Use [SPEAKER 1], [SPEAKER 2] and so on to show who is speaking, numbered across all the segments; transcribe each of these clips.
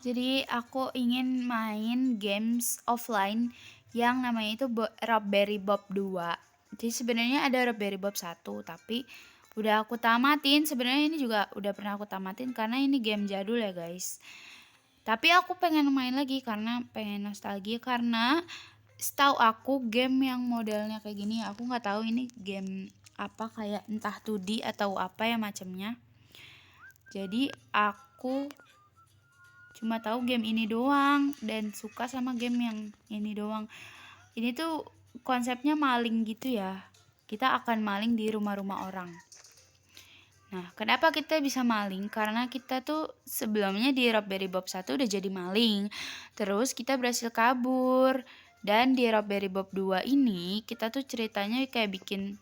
[SPEAKER 1] Jadi aku ingin main games offline yang namanya itu Robberry Bob 2. Jadi sebenarnya ada Robberry Bob 1, tapi udah aku tamatin. Sebenarnya ini juga udah pernah aku tamatin karena ini game jadul ya, guys. Tapi aku pengen main lagi karena pengen nostalgia, karena setahu aku game yang modelnya kayak gini, aku nggak tahu ini game apa, kayak entah 2D atau apa ya macamnya. Jadi aku cuma tahu game ini doang dan suka sama game yang ini doang. Ini tuh konsepnya maling gitu ya. Kita akan maling di rumah-rumah orang. Nah, kenapa kita bisa maling? Karena kita tuh sebelumnya di Robberry Bob 1 udah jadi maling. Terus kita berhasil kabur. Dan di Robberry Bob 2 ini kita tuh ceritanya kayak bikin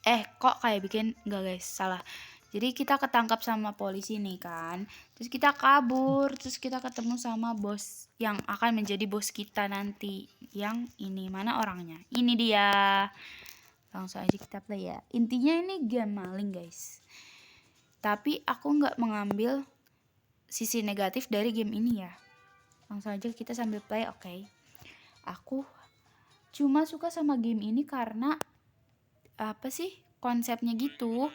[SPEAKER 1] enggak guys, salah. Jadi kita ketangkap sama polisi nih kan. Terus kita kabur, terus kita ketemu sama bos yang akan menjadi bos kita nanti. Yang ini mana orangnya? Ini dia. Langsung aja kita play ya. Intinya ini game maling guys. Tapi aku nggak mengambil sisi negatif dari game ini ya. Langsung aja kita sambil play, oke. Aku cuma suka sama game ini karena apa sih, konsepnya gitu.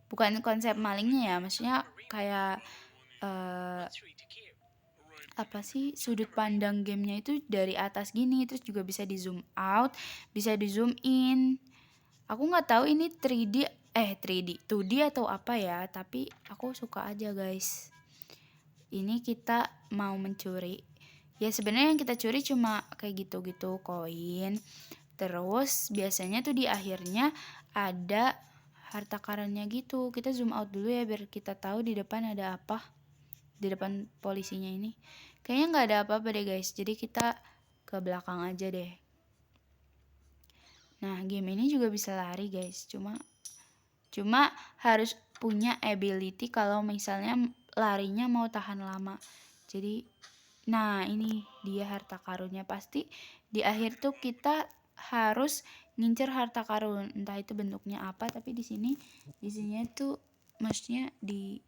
[SPEAKER 1] Bukan konsep malingnya ya, maksudnya kayak apa sih, sudut pandang gamenya itu dari atas gini, terus juga bisa di zoom out, bisa di zoom in. Aku nggak tahu ini 3D 2D atau apa ya, tapi aku suka aja guys. Ini kita mau mencuri. Ya sebenarnya yang kita curi cuma kayak gitu-gitu koin. Terus biasanya tuh di akhirnya ada harta karunnya gitu. Kita zoom out dulu ya biar kita tahu di depan ada apa. Di depan polisinya ini. Kayaknya nggak ada apa-apa deh guys. Jadi kita ke belakang aja deh. Nah, game ini juga bisa lari guys. Cuma harus punya ability kalau misalnya larinya mau tahan lama. Jadi nah, ini dia harta karunnya. Pasti di akhir tuh kita harus ngincer harta karun. Entah itu bentuknya apa, tapi di sini tuh maksudnya di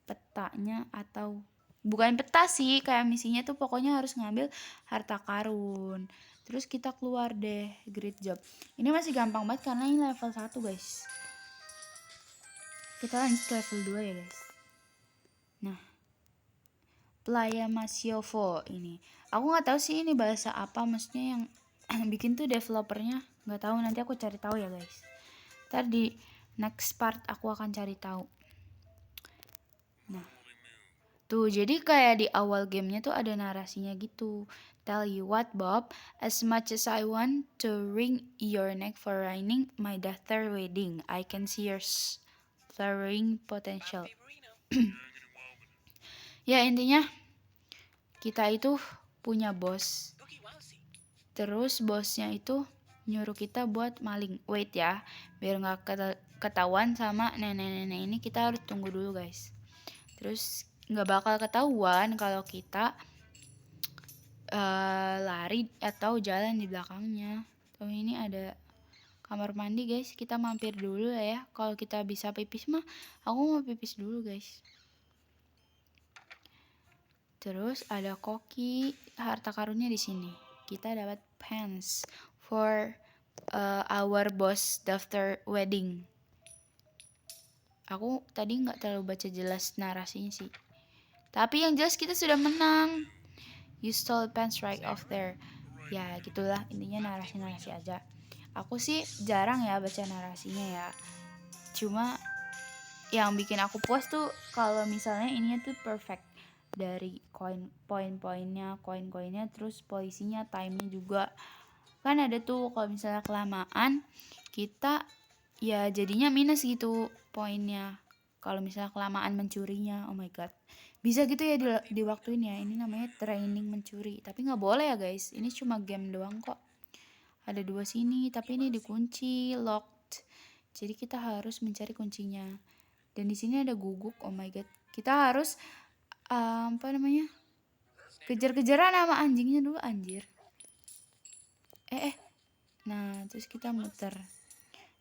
[SPEAKER 1] petanya atau bukan peta sih, kayak misinya tuh pokoknya harus ngambil harta karun. Terus kita keluar deh, great job. Ini masih gampang banget karena ini level 1 guys. Kita lanjut ke level 2 ya guys. Nah, Playa Masiovo ini. Aku nggak tahu sih ini bahasa apa, maksudnya yang bikin tuh developernya, nggak tahu, nanti aku cari tahu ya guys. Ntar di next part aku akan cari tahu. Nah, tuh jadi kayak di awal gamenya tuh ada narasinya gitu. Tell you what Bob, as much as I want to wring your neck for ruining my daughter wedding, I can see your flowering potential. Ya intinya kita itu punya bos. Terus bosnya itu nyuruh kita buat maling. Wait ya, biar nggak ketahuan sama nenek-nenek ini, kita harus tunggu dulu guys. Terus nggak bakal ketahuan kalau kita lari atau jalan di belakangnya. Tuh ini ada kamar mandi guys, kita mampir dulu lah ya. Kalau kita bisa pipis mah, aku mau pipis dulu guys. Terus ada koki, harta karunnya di sini. Kita dapat pants for our boss daftar wedding. Aku tadi nggak terlalu baca jelas narasinya sih. Tapi yang jelas kita sudah menang. You stole pants right off there. Ya gitulah, intinya narasi-narasi aja. Aku sih jarang ya baca narasinya ya. Cuma yang bikin aku puas tuh kalau misalnya ininya tuh perfect. Dari koin-koinnya, terus polisinya, time-nya juga. Kan ada tuh kalau misalnya kelamaan kita ya jadinya minus gitu poinnya. Kalau misalnya kelamaan mencurinya, oh my god. Bisa gitu ya di waktuin ya. Ini namanya training mencuri. Tapi nggak boleh ya guys. Ini cuma game doang kok. Ada 2 sini, tapi ini dikunci, locked. Jadi kita harus mencari kuncinya. Dan di sini ada guguk, oh my god. Kita harus apa namanya? Kejar-kejaran sama anjingnya dulu anjir. Nah, terus kita muter.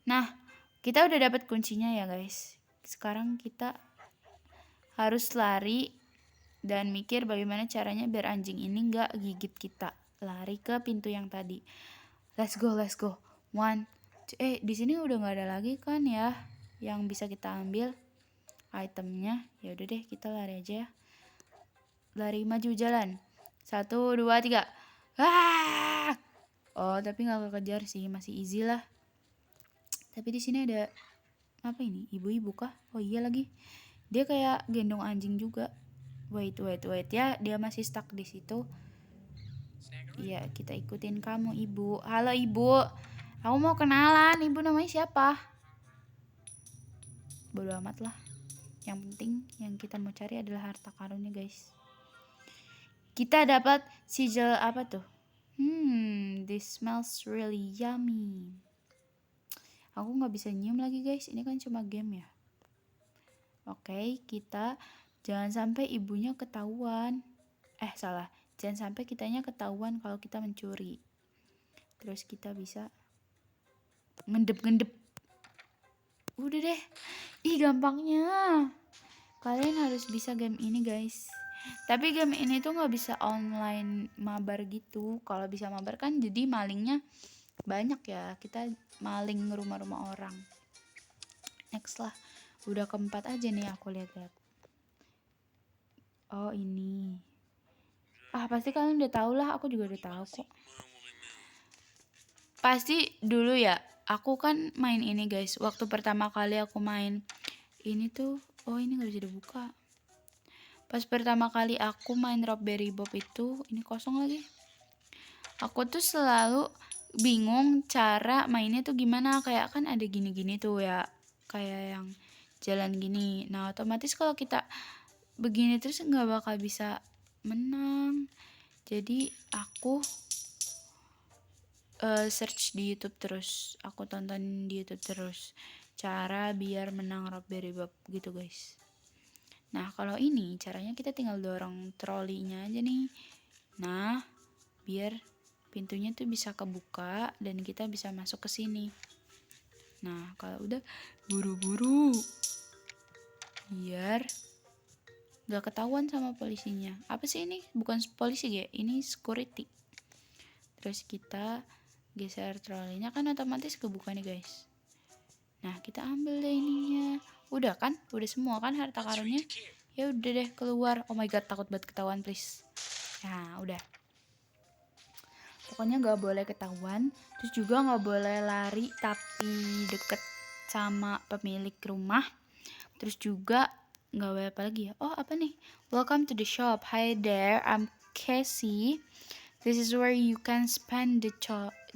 [SPEAKER 1] Nah, kita udah dapat kuncinya ya guys. Sekarang kita harus lari dan mikir bagaimana caranya biar anjing ini nggak gigit kita. Lari ke pintu yang tadi. Let's go, let's go. Di sini udah nggak ada lagi kan ya yang bisa kita ambil itemnya. Ya udah deh, kita lari aja ya. Lari maju jalan. 1, 2, 3. Ah! Oh, tapi nggak kekejar sih, masih easy lah. Tapi di sini ada apa ini? Ibu-ibu kah? Oh iya lagi. Dia kayak gendong anjing juga. Wait ya, dia masih stuck di situ. Iya, kita ikutin kamu, Ibu. Halo, Ibu. Aku mau kenalan. Ibu namanya siapa? Bodo amat lah. Yang penting yang kita mau cari adalah harta karunnya, guys. Kita dapat sigil apa tuh? This smells really yummy. Aku nggak bisa nyium lagi, guys. Ini kan cuma game ya. Oke, kita jangan sampai ibunya ketahuan. Salah. Jangan sampai kitanya ketahuan kalau kita mencuri. Terus kita bisa ngendep. Udah deh. Ih, gampangnya. Kalian harus bisa game ini, guys. Tapi game ini tuh nggak bisa online mabar gitu. Kalau bisa mabar kan jadi malingnya banyak ya. Kita maling rumah-rumah orang. Next lah. Udah keempat aja nih aku lihat-lihat. Oh, ini. Pasti kalian udah tahu lah. Aku juga udah tahu kok. Pasti dulu ya. Aku kan main ini, guys. Waktu pertama kali aku main ini tuh, oh ini nggak bisa dibuka. Pas pertama kali aku main Robberry Bob itu, ini kosong lagi. Aku tuh selalu bingung cara mainnya tuh gimana. Kayak kan ada gini-gini tuh ya, kayak yang jalan gini. Nah otomatis kalau kita begini terus nggak bakal bisa menang. Jadi aku search di YouTube terus, aku tonton di YouTube terus cara biar menang Robberry Bob gitu, guys. Nah kalau ini caranya kita tinggal dorong trolinya aja nih. Nah biar pintunya tuh bisa kebuka dan kita bisa masuk ke sini. Nah kalau udah buru-buru biar gak ketahuan sama polisinya. Apa sih ini? Bukan polisi ya, ini security. Terus kita geser trolinya kan otomatis kebuka nih, guys. Nah kita ambil deh ininya. Udah kan? Udah semua kan harta karunnya? Ya udah deh keluar. Oh my god, takut banget ketahuan, please. Nah udah. Pokoknya nggak boleh ketahuan. Terus juga nggak boleh lari tapi deket sama pemilik rumah. Terus juga nggak boleh apa lagi ya? Oh apa nih? Welcome to the shop. Hi there, I'm Casey. This is where you can spend the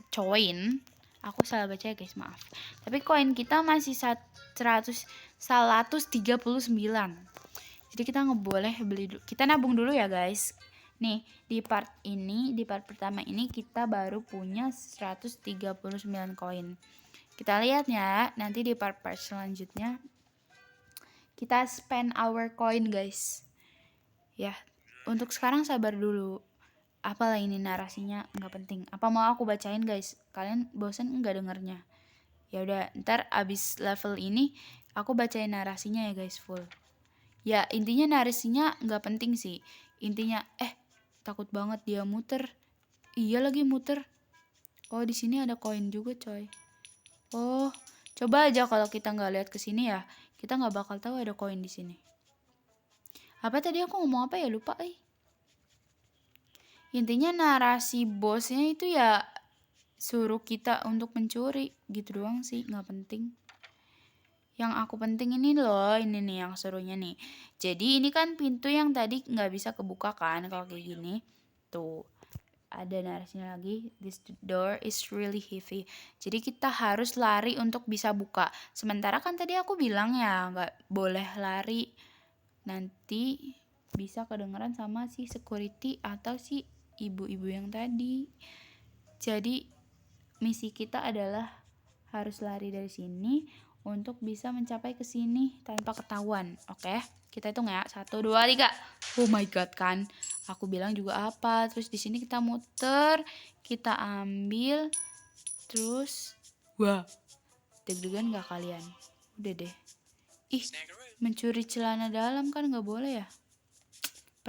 [SPEAKER 1] coin. Aku salah baca ya, guys, maaf. Tapi koin kita masih 139. Jadi kita nggak boleh beli dulu. Kita nabung dulu ya, guys. Nih, di part pertama ini kita baru punya 139 koin. Kita lihat ya, nanti di part selanjutnya kita spend our coin, guys. Ya, untuk sekarang sabar dulu. Apalah ini narasinya nggak penting. Apa mau aku bacain, guys? Kalian bosan nggak dengernya? Ya udah, ntar abis level ini aku bacain narasinya ya, guys, full. Ya intinya narasinya nggak penting sih. Intinya takut banget dia muter. Iya lagi muter. Oh di sini ada koin juga, coy. Oh coba aja kalau kita nggak lihat ke sini ya, kita nggak bakal tahu ada koin di sini. Apa tadi aku ngomong apa ya, lupa. Intinya narasi bosnya itu ya suruh kita untuk mencuri gitu doang sih, nggak penting. Yang aku penting ini loh, ini nih yang serunya nih. Jadi ini kan pintu yang tadi nggak bisa kebuka kan kalau kayak gini. Tuh ada narasinya lagi. This door is really heavy. Jadi kita harus lari untuk bisa buka. Sementara kan tadi aku bilang ya nggak boleh lari. Nanti bisa kedengeran sama si security atau si ibu-ibu yang tadi. Jadi misi kita adalah harus lari dari sini untuk bisa mencapai ke sini tanpa ketahuan. Oke, kita hitung ya. 1, 2, 3. Oh my god kan. Aku bilang juga apa. Terus di sini kita muter, kita ambil. Terus wah. Deg-degan gak kalian? Udah deh. Ih, mencuri celana dalam kan gak boleh ya?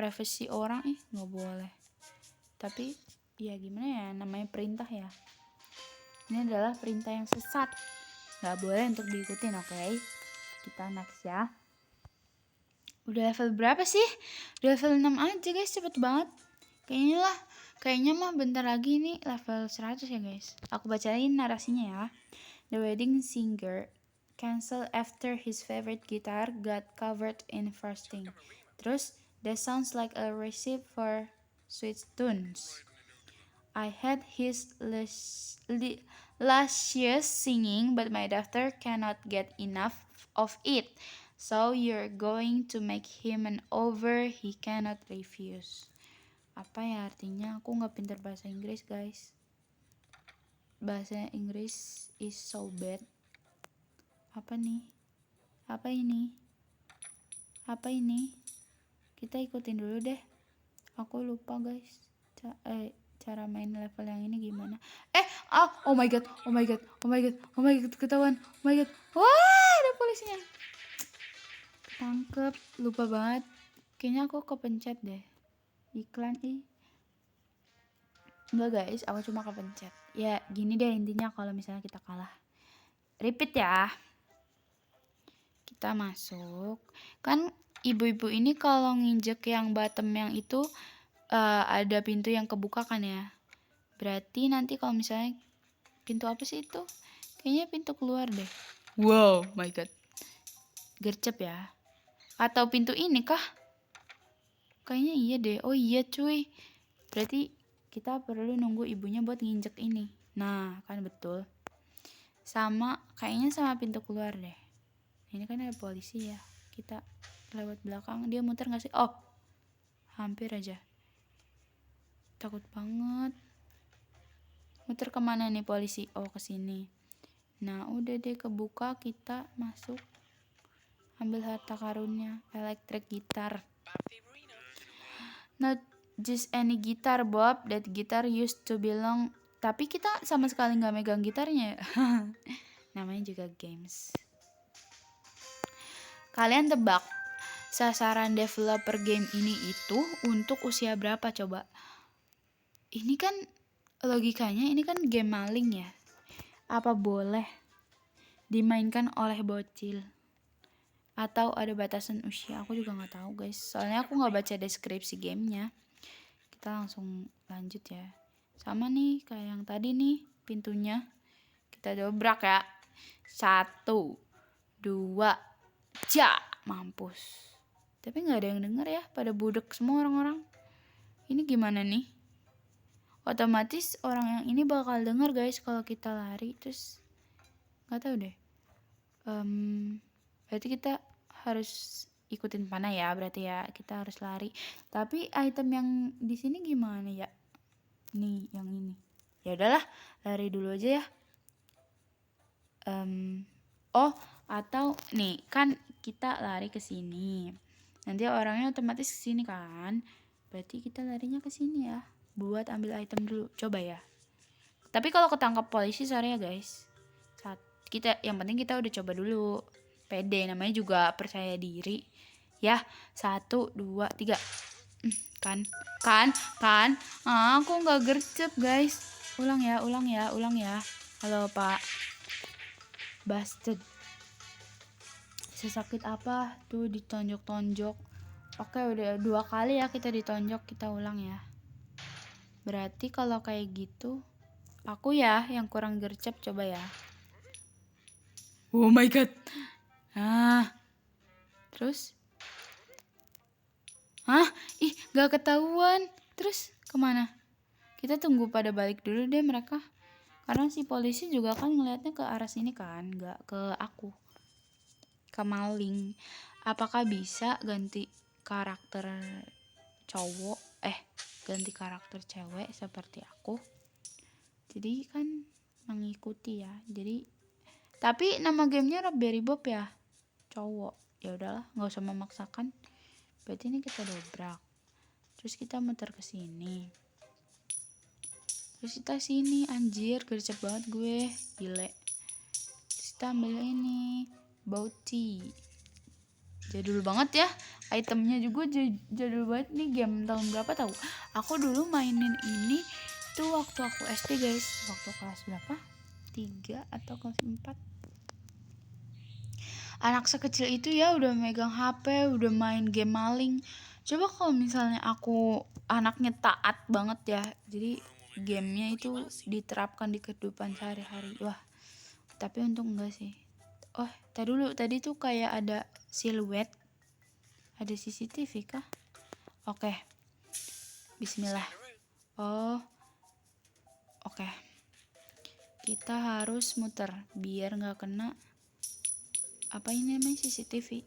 [SPEAKER 1] privacy orang, nggak boleh. Tapi ya gimana ya, namanya perintah ya. Ini adalah perintah yang sesat, nggak boleh untuk diikutin. Oke, kita next ya. Udah level berapa sih? Udah level 6 aja guys, cepet banget. Kayaknya mah bentar lagi nih level 100 ya guys. Aku bacain narasinya ya. The wedding singer cancelled after his favorite guitar got covered in frosting. Terus, that sounds like a recipe for sweet tunes. I had his luscious singing, but my daughter cannot get enough of it. So you're going to make him an offer he cannot refuse. Apa ya artinya? Aku nggak pintar bahasa Inggris guys. Bahasa Inggris is so bad. Apa nih? Apa ini? Apa ini? Kita ikutin dulu deh. Aku lupa guys. Cara main level yang ini gimana? Oh my god, oh my god, oh my god, oh my god, ketahuan, oh my god. Wah, ada polisinya. Ketangkep, lupa banget. Kayaknya aku kepencet deh. Iklan Enggak guys, aku cuma kepencet. Ya gini deh intinya kalau misalnya kita kalah. Repeat ya. Kita masuk. Kan ibu-ibu ini kalau nginjek yang bottom yang itu ada pintu yang kebuka kan ya. Berarti nanti kalau misalnya pintu apa sih itu? Kayaknya pintu keluar deh. Wow, my god. Gercep ya. Atau pintu ini kah? Kayaknya iya deh. Oh iya cuy. Berarti kita perlu nunggu ibunya buat nginjek ini. Nah, kan betul. Kayaknya sama pintu keluar deh. Ini kan ada polisi ya. Kita lewat belakang. Dia muter gak sih? Oh, hampir aja. Takut banget. Muter kemana nih polisi? Oh, ke sini. Nah, udah deh kebuka, kita masuk. Ambil harta karunnya, electric guitar. Not just any guitar, Bob. That guitar used to belong. Tapi kita sama sekali nggak megang gitarnya. Namanya juga games. Kalian tebak, sasaran developer game ini itu untuk usia berapa coba? Ini kan logikanya ini kan game maling ya. Apa boleh dimainkan oleh bocil? Atau ada batasan usia? Aku juga nggak tahu guys. Soalnya aku nggak baca deskripsi gamenya. Kita langsung lanjut ya. Sama nih kayak yang tadi nih pintunya. Kita dobrak ya. 1, 2, mampus. Tapi nggak ada yang denger ya. Pada budek semua orang-orang. Ini gimana nih? Otomatis orang yang ini bakal denger guys kalau kita lari. Terus nggak tahu deh. Berarti kita harus ikutin panah ya, berarti ya kita harus lari. Tapi item yang di sini gimana ya? Nih yang ini. Ya udahlah, lari dulu aja ya. Atau nih kan kita lari ke sini. Nanti orangnya otomatis ke sini kan. Berarti kita larinya ke sini ya. Buat ambil item dulu. Coba ya. Tapi kalau ketangkap polisi sorry ya guys. Yang penting kita udah coba dulu. Pede namanya juga percaya diri. Ya, 1, 2, 3. Kan. Aku nggak gercep guys. Ulang ya. Halo Pak. Bastard. Sesakit apa tuh ditonjok-tonjok. Oke udah 2 kali ya kita ditonjok. Kita ulang ya. Berarti kalau kayak gitu aku ya yang kurang gercep. Coba ya. Oh my god. Terus gak ketahuan. Terus kemana? Kita tunggu pada balik dulu deh mereka. Karena si polisi juga kan ngeliatnya ke arah sini kan, gak ke aku, ke maling. Apakah bisa ganti karakter cowok ganti karakter cewek seperti aku? Jadi kan mengikuti ya. Tapi nama gamenya Robbery Bob ya, cowok. Ya udahlah, nggak usah memaksakan. Berarti ini kita dobrak. Terus kita muter ke sini. Terus kita sini, anjir, gercep banget gue, gile. Terus kita ambil ini, bouti. Jadul banget ya. Itemnya juga jadul banget nih, game tahun berapa tahu. Aku dulu mainin ini tuh waktu aku SD guys. Waktu kelas berapa? 3 atau kelas 4. Anak sekecil itu ya udah megang HP, udah main game maling. Coba kalau misalnya aku anaknya taat banget ya. Jadi gamenya itu diterapkan di kehidupan sehari-hari. Wah, tapi untung enggak sih. Oh, tadi tuh kayak ada siluet. Ada CCTV kah? Oke. Bismillah. Oh, oke. Kita harus muter biar nggak kena apa ini namanya CCTV.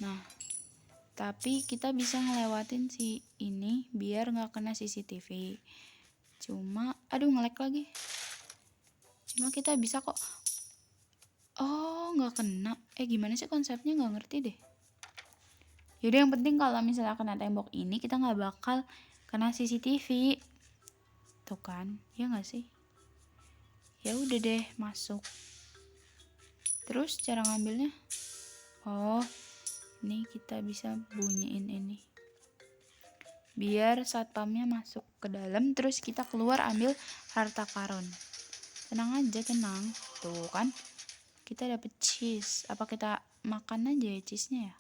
[SPEAKER 1] Nah, tapi kita bisa ngelewatin si ini biar nggak kena CCTV. Cuma, aduh nge-lag lagi. Cuma kita bisa kok. Oh, nggak kena. Gimana sih konsepnya, nggak ngerti deh. Yaudah, yang penting kalau misalnya kena tembok ini kita nggak bakal kena CCTV. Tuh kan, ya nggak sih? Ya udah deh, masuk. Terus cara ngambilnya? Oh, ini kita bisa bunyiin ini. Biar satpamnya masuk ke dalam, terus kita keluar ambil harta karun. Tenang aja, tenang. Tuh kan, kita dapet cheese. Apa kita makan aja ya cheese-nya ya?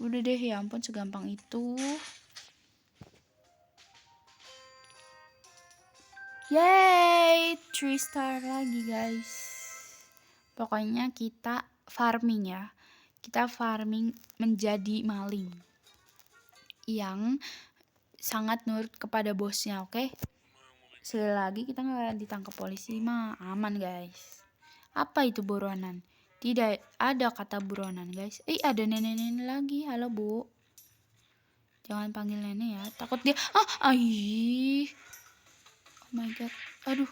[SPEAKER 1] Udah deh, ya ampun segampang itu. Yay, 3 star lagi guys. Pokoknya kita farming ya. Kita farming menjadi maling yang sangat nurut kepada bosnya, oke? Sekali lagi kita nggak ditangkap polisi mah aman guys. Apa itu buronan? Tidak ada kata buronan guys. Ada nenek-nenek lagi. Halo bu. Jangan panggil nenek ya. Takut dia. Oh my god. Aduh.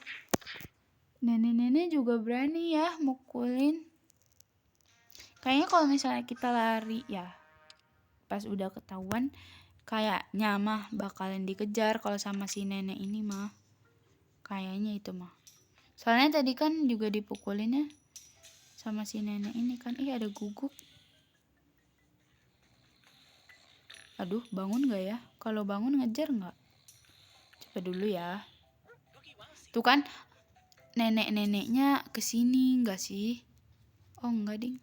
[SPEAKER 1] Nenek-nenek juga berani ya mukulin. Kayaknya kalau misalnya kita lari ya, pas udah ketahuan, kayaknya mah bakalan dikejar kalau sama si nenek ini mah. Kayaknya itu mah. Soalnya tadi kan juga dipukulinnya sama si nenek ini kan. Ada guguk. Aduh, bangun gak ya? Kalau bangun ngejar gak? Coba dulu ya. Tuh kan, nenek-neneknya kesini gak sih? Oh enggak ding.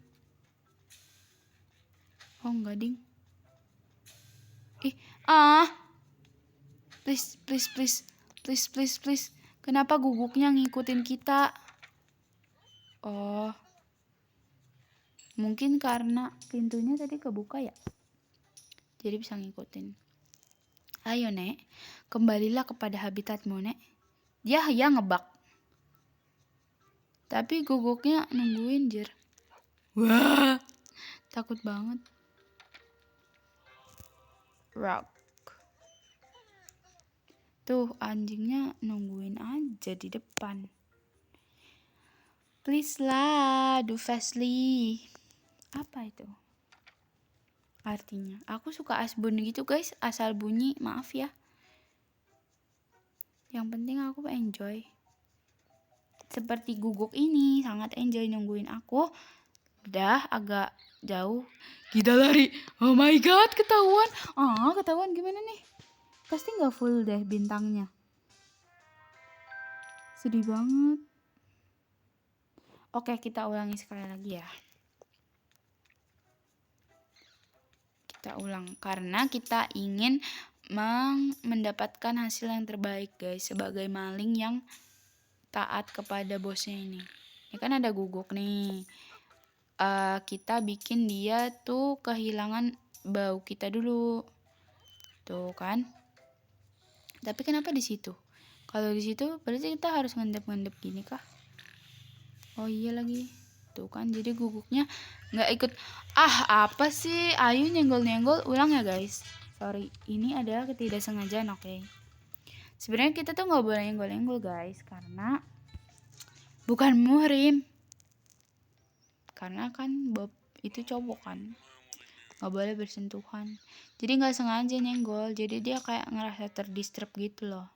[SPEAKER 1] Oh enggak ding. Please, please, please. Please, please, please. Kenapa guguknya ngikutin kita? Oh, mungkin karena pintunya tadi kebuka ya, jadi bisa ngikutin. Ayo nek, kembalilah kepada habitatmu nek. Dia ya ngebak, tapi guguknya nungguin jir. Wah, takut banget. Rock. Tuh anjingnya nungguin aja di depan. Please lah, do fastly. Apa itu artinya? Aku suka asbun gitu guys, asal bunyi, maaf ya. Yang penting aku enjoy. Seperti guguk ini sangat enjoy nungguin aku. Udah agak jauh, kita lari. Oh my god, ketahuan. Ketahuan gimana nih? Pasti nggak full deh bintangnya. Sedih banget. Oke, kita ulangi sekali lagi ya. Kita ulang karena kita ingin mendapatkan hasil yang terbaik guys, sebagai maling yang taat kepada bosnya ini. Ini kan ada guguk nih. Kita bikin dia tuh kehilangan bau kita dulu. Tuh kan. Tapi kenapa di situ? Kalau di situ berarti kita harus ngendep-ngendep gini kah? Oh iya lagi. Tuh kan, jadi guguknya nggak ikut. Apa sih? Ayo nyenggol-nyenggol. Ulang ya guys. Sorry, ini adalah ketidaksengajaan, oke? Sebenarnya kita tuh nggak boleh nyenggol-nyenggol guys, karena bukan muhrim. Karena kan Bob itu cowok kan, nggak boleh bersentuhan. Jadi nggak sengaja nyenggol. Jadi dia kayak ngerasa terdisturb gitu loh.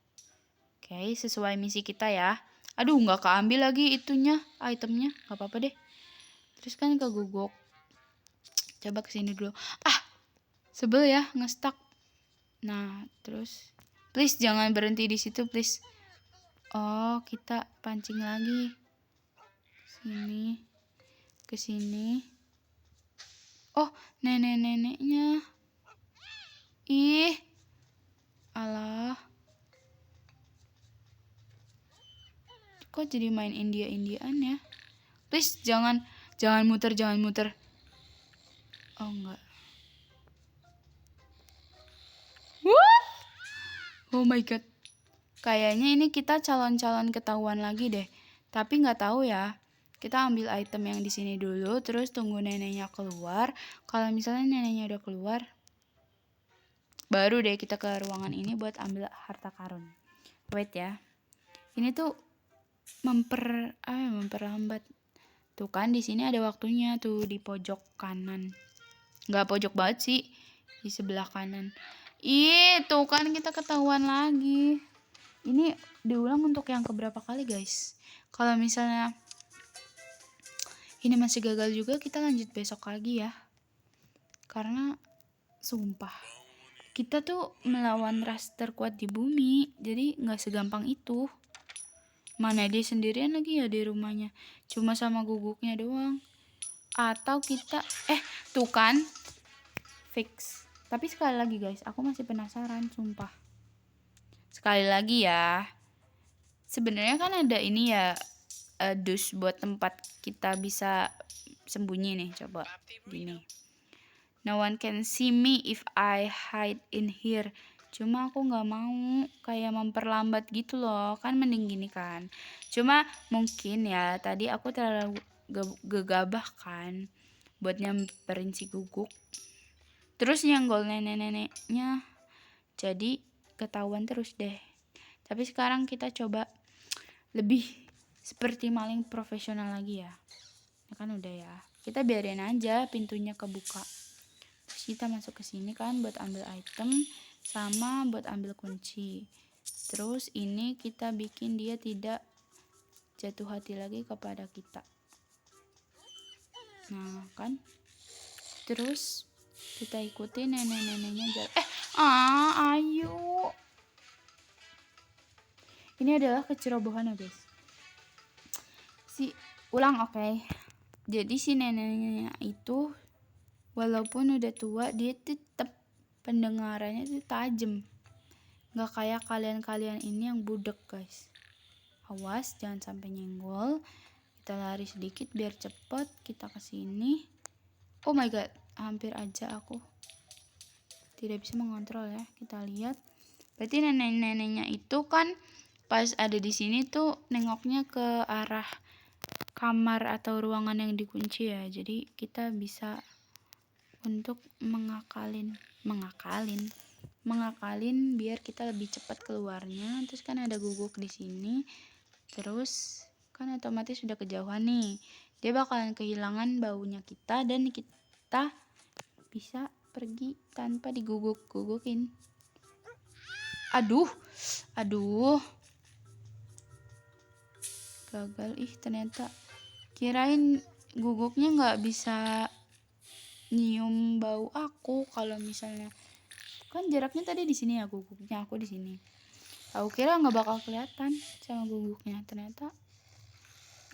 [SPEAKER 1] Oke, sesuai misi kita ya. Aduh, nggak keambil lagi itunya, itemnya. Nggak apa-apa deh. Terus kan keguguk. Coba kesini dulu. Sebel ya ngestak. Nah, terus please jangan berhenti di situ, please. Oh, kita pancing lagi. Sini. Ke sini. Oh, nenek-neneknya. Ih. Alah. Kok jadi main India-Indiaan ya? Please jangan muter. Oh, enggak. Wah! Oh my god. Kayaknya ini kita calon-calon ketahuan lagi deh. Tapi nggak tahu ya. Kita ambil item yang di sini dulu, terus tunggu neneknya keluar. Kalau misalnya neneknya udah keluar, baru deh kita ke ruangan ini buat ambil harta karun. Wait ya. Ini tuh memperlambat. Tuh kan di sini ada waktunya tuh di pojok kanan. Nggak pojok banget sih, di sebelah kanan. Ih, tuh kan kita ketahuan lagi. Ini diulang untuk yang keberapa kali, guys? Kalau misalnya ini masih gagal juga, kita lanjut besok lagi ya. Karena sumpah, kita tuh melawan ras terkuat di bumi, jadi nggak segampang itu. Mana dia sendirian lagi ya di rumahnya, cuma sama guguknya doang. Atau kita, tuh kan, fix. Tapi sekali lagi guys, aku masih penasaran, sumpah. Sekali lagi ya, sebenarnya kan ada ini ya, dus buat tempat kita bisa sembunyi nih, coba gini. No one can see me if I hide in here. Cuma aku nggak mau kayak memperlambat gitu loh, kan mending gini kan. Cuma mungkin ya tadi aku terlalu gegabah kan buat nyamperin si guguk. Terus nyenggol nenek-neneknya, jadi ketahuan terus deh. Tapi sekarang kita coba lebih seperti maling profesional lagi ya. Ya kan udah ya. Kita biarin aja pintunya kebuka. Terus kita masuk ke sini kan buat ambil item sama buat ambil kunci. Terus ini kita bikin dia tidak jatuh hati lagi kepada kita. Nah, kan? Terus kita ikutin nenek-neneknya jalan. Ayo. Ini adalah kecerobohan ya, guys. Ulang, oke. Jadi si neneknya itu walaupun udah tua, dia tetap pendengarannya itu tajam. Gak kayak kalian-kalian ini yang budek, guys. Awas, jangan sampai nyenggol. Kita lari sedikit biar cepet. Kita kesini. Oh my god, hampir aja aku tidak bisa mengontrol ya. Kita lihat. Berarti nenek-neneknya itu kan pas ada di sini tuh nengoknya ke arah kamar atau ruangan yang dikunci ya. Jadi kita bisa untuk mengakalin biar kita lebih cepat keluarnya. Terus kan ada guguk di sini. Terus kan otomatis sudah kejauhan nih. Dia bakalan kehilangan baunya kita dan kita bisa pergi tanpa diguguk-gugukin. Aduh. Gagal ternyata. Kirain guguknya nggak bisa nyium bau aku. Kalau misalnya kan jaraknya tadi di sini ya, guguknya aku di sini. Aku kira nggak bakal kelihatan sama guguknya. Ternyata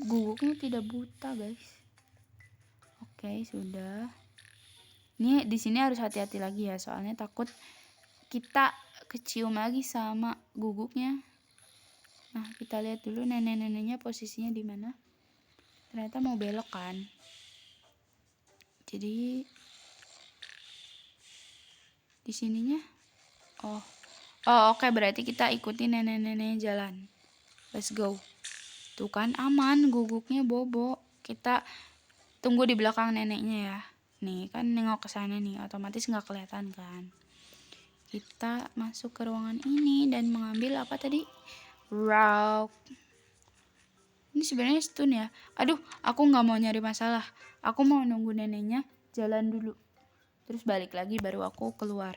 [SPEAKER 1] guguknya tidak buta, guys. Oke, sudah. Ini di sini harus hati-hati lagi ya, soalnya takut kita kecium lagi sama guguknya. Nah, kita lihat dulu nenek-neneknya posisinya di mana. Ternyata mau belok kan. Jadi di sininya. Oke, berarti kita ikutin nenek-neneknya jalan. Let's go. Tuh kan aman, guguknya bobo. Kita tunggu di belakang neneknya ya. Nih kan nengok ke sana nih, otomatis nggak kelihatan kan. Kita masuk ke ruangan ini dan mengambil apa tadi? Rock. Ini sebenarnya stun ya. Aduh, aku nggak mau nyari masalah. Aku mau nunggu neneknya jalan dulu. Terus balik lagi baru aku keluar.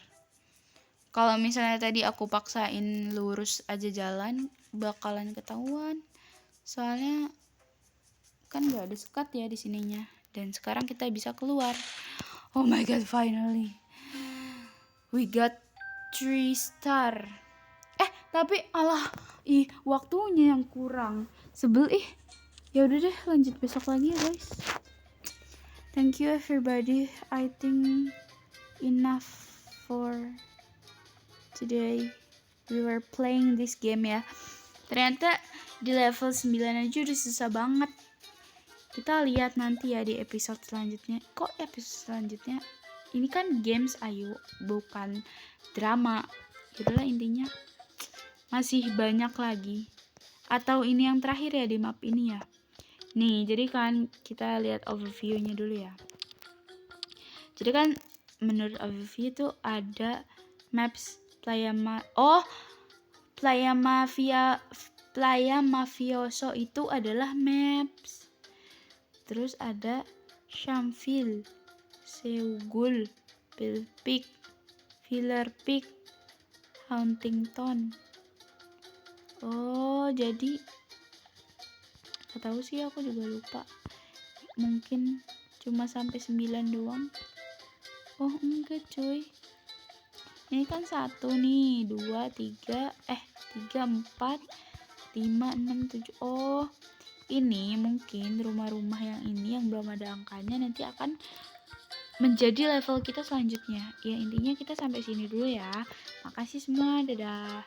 [SPEAKER 1] Kalau misalnya tadi aku paksain lurus aja jalan, bakalan ketahuan. Soalnya kan nggak ada sekat ya di sininya. Dan sekarang kita bisa keluar. Oh my god, finally. We got 3 star. Tapi waktunya yang kurang. Sebel Ya udah deh, lanjut besok lagi ya, guys. Thank you everybody. I think enough for today. We were playing this game ya. Ternyata di level 9 aja udah susah banget. Kita lihat nanti ya di episode selanjutnya. Kok episode selanjutnya? Ini kan games ayo, bukan drama. Itulah intinya. Masih banyak lagi. Atau ini yang terakhir ya di map ini ya. Nih, jadi kan kita lihat overview-nya dulu ya. Jadi kan menurut overview itu ada maps Playa Mafioso itu adalah maps. Terus ada Shamville, Seugul, Bill Peak, Filler Peak, Huntington. Oh, jadi gak tahu sih, aku juga lupa. Mungkin cuma sampai 9 doang. Oh enggak cuy, ini kan 1 nih, 2, 3, 3, 4, 5, 6, 7. Oh, ini mungkin rumah-rumah yang ini yang belum ada angkanya nanti akan menjadi level kita selanjutnya. Ya intinya kita sampai sini dulu ya. Makasih semua, dadah.